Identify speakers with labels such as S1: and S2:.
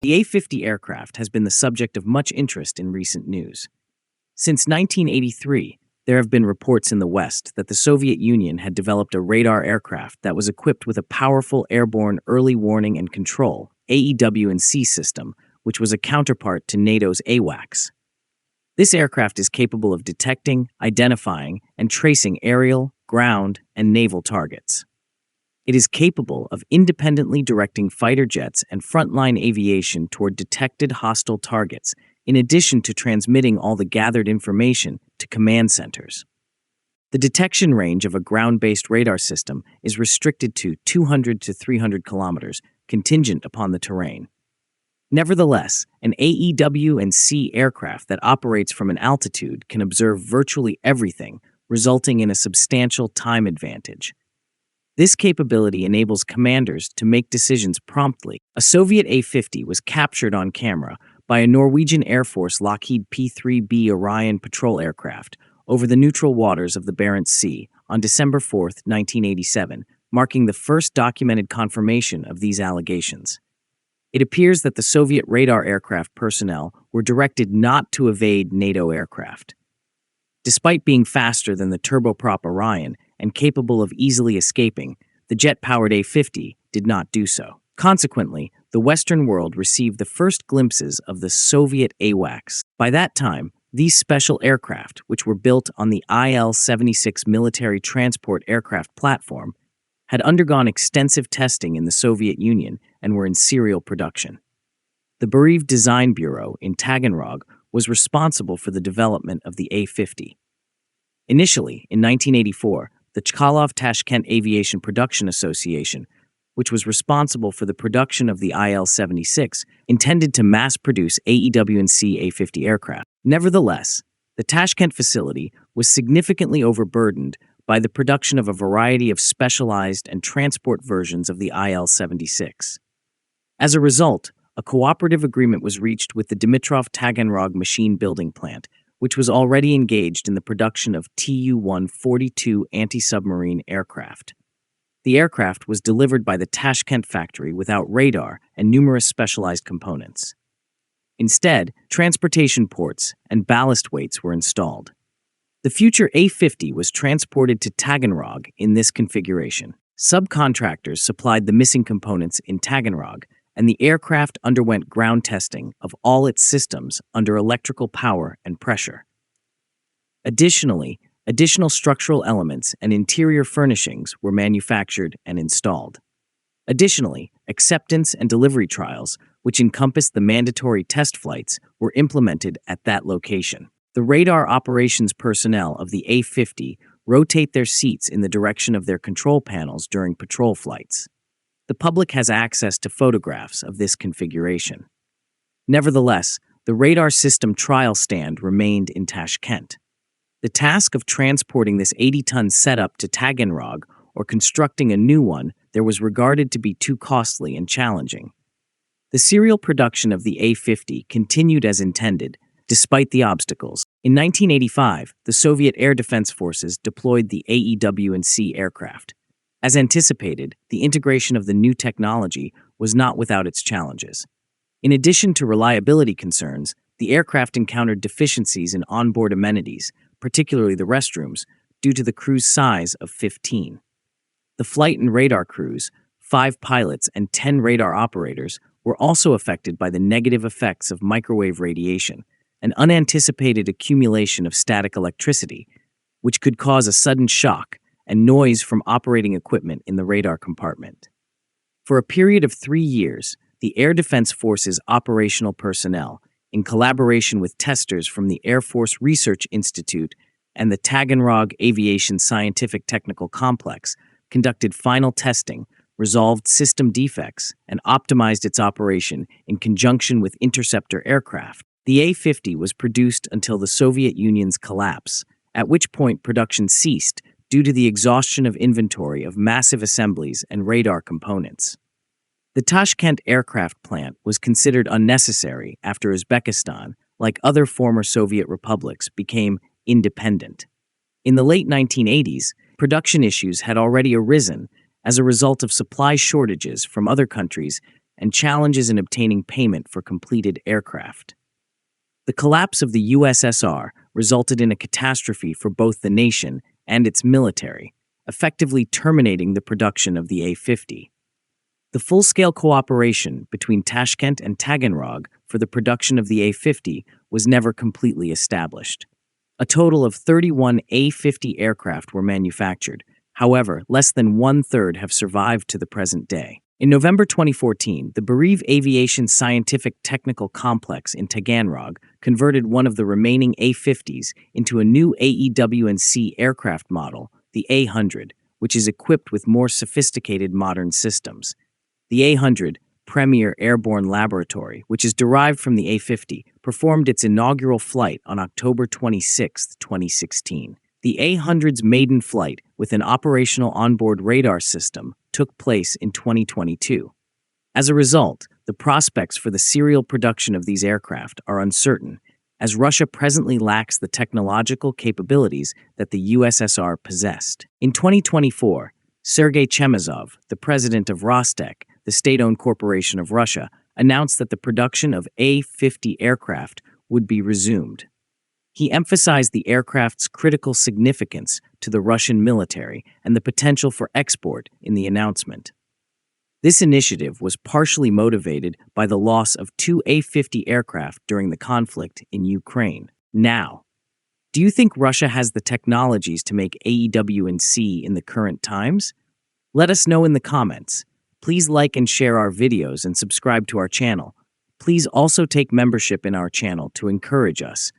S1: The A-50 aircraft has been the subject of much interest in recent news. Since 1983, there have been reports in the West that the Soviet Union had developed a radar aircraft that was equipped with a powerful airborne early warning and control (AEW&C) system, which was a counterpart to NATO's AWACS. This aircraft is capable of detecting, identifying, and tracing aerial, ground, and naval targets. It is capable of independently directing fighter jets and frontline aviation toward detected hostile targets, in addition to transmitting all the gathered information to command centers. The detection range of a ground-based radar system is restricted to 200 to 300 kilometers, contingent upon the terrain. Nevertheless, an AEW&C aircraft that operates from an altitude can observe virtually everything, resulting in a substantial time advantage. This capability enables commanders to make decisions promptly. A Soviet A-50 was captured on camera by a Norwegian Air Force Lockheed P-3B Orion patrol aircraft over the neutral waters of the Barents Sea on December 4, 1987, marking the first documented confirmation of these allegations. It appears that the Soviet radar aircraft personnel were directed not to evade NATO aircraft. Despite being faster than the turboprop Orion and capable of easily escaping, the jet-powered A-50 did not do so. Consequently, the Western world received the first glimpses of the Soviet AWACS. By that time, these special aircraft, which were built on the IL-76 military transport aircraft platform, had undergone extensive testing in the Soviet Union and were in serial production. The Bereaved Design Bureau in Taganrog was responsible for the development of the A-50. Initially, in 1984, the Chkalov-Tashkent Aviation Production Association, which was responsible for the production of the IL-76, intended to mass-produce AEW&C A-50 aircraft. Nevertheless, the Tashkent facility was significantly overburdened by the production of a variety of specialized and transport versions of the IL-76. As a result, a cooperative agreement was reached with the Dimitrov-Taganrog machine building plant, which was already engaged in the production of Tu-142 anti-submarine aircraft. The aircraft was delivered by the Tashkent factory without radar and numerous specialized components. Instead, transportation ports and ballast weights were installed. The future A-50 was transported to Taganrog in this configuration. Subcontractors supplied the missing components in Taganrog, and the aircraft underwent ground testing of all its systems under electrical power and pressure. Additionally, additional structural elements and interior furnishings were manufactured and installed. Additionally, acceptance and delivery trials, which encompassed the mandatory test flights, were implemented at that location. The radar operations personnel of the A-50 rotate their seats in the direction of their control panels during patrol flights. The public has access to photographs of this configuration. Nevertheless, the radar system trial stand remained in Tashkent. The task of transporting this 80-ton setup to Taganrog or constructing a new one there was regarded to be too costly and challenging. The serial production of the A-50 continued as intended, despite the obstacles. In 1985, the Soviet Air Defense Forces deployed the AEW&C aircraft. As anticipated, the integration of the new technology was not without its challenges. In addition to reliability concerns, the aircraft encountered deficiencies in onboard amenities, particularly the restrooms, due to the crew's size of 15. The flight and radar crews, 5 pilots and 10 radar operators, were also affected by the negative effects of microwave radiation, an unanticipated accumulation of static electricity, which could cause a sudden shock and noise from operating equipment in the radar compartment. For a period of 3 years, the Air Defense Force's operational personnel, in collaboration with testers from the Air Force Research Institute and the Taganrog Aviation Scientific Technical Complex, conducted final testing, resolved system defects, and optimized its operation in conjunction with interceptor aircraft. The A-50 was produced until the Soviet Union's collapse, at which point production ceased due to the exhaustion of inventory of massive assemblies and radar components. The Tashkent aircraft plant was considered unnecessary after Uzbekistan, like other former Soviet republics, became independent. In the late 1980s, production issues had already arisen as a result of supply shortages from other countries and challenges in obtaining payment for completed aircraft. The collapse of the USSR resulted in a catastrophe for both the nation and its military, effectively terminating the production of the A-50. The full-scale cooperation between Tashkent and Taganrog for the production of the A-50 was never completely established. A total of 31 A-50 aircraft were manufactured. However, less than one-third have survived to the present day. In November 2014, the Bereave Aviation Scientific Technical Complex in Taganrog converted one of the remaining A-50s into a new AEW&C aircraft model, the A-100, which is equipped with more sophisticated modern systems. The A-100, Premier Airborne Laboratory, which is derived from the A-50, performed its inaugural flight on October 26, 2016. The A-100's maiden flight with an operational onboard radar system took place in 2022. As a result, the prospects for the serial production of these aircraft are uncertain, as Russia presently lacks the technological capabilities that the USSR possessed. In 2024, Sergei Chemezov, the president of Rostec, the state-owned corporation of Russia, announced that the production of A-50 aircraft would be resumed. He emphasized the aircraft's critical significance to the Russian military and the potential for export in the announcement. This initiative was partially motivated by the loss of 2 A-50 aircraft during the conflict in Ukraine. Now, do you think Russia has the technologies to make AEW&C in the current times? Let us know in the comments. Please like and share our videos and subscribe to our channel. Please also take membership in our channel to encourage us.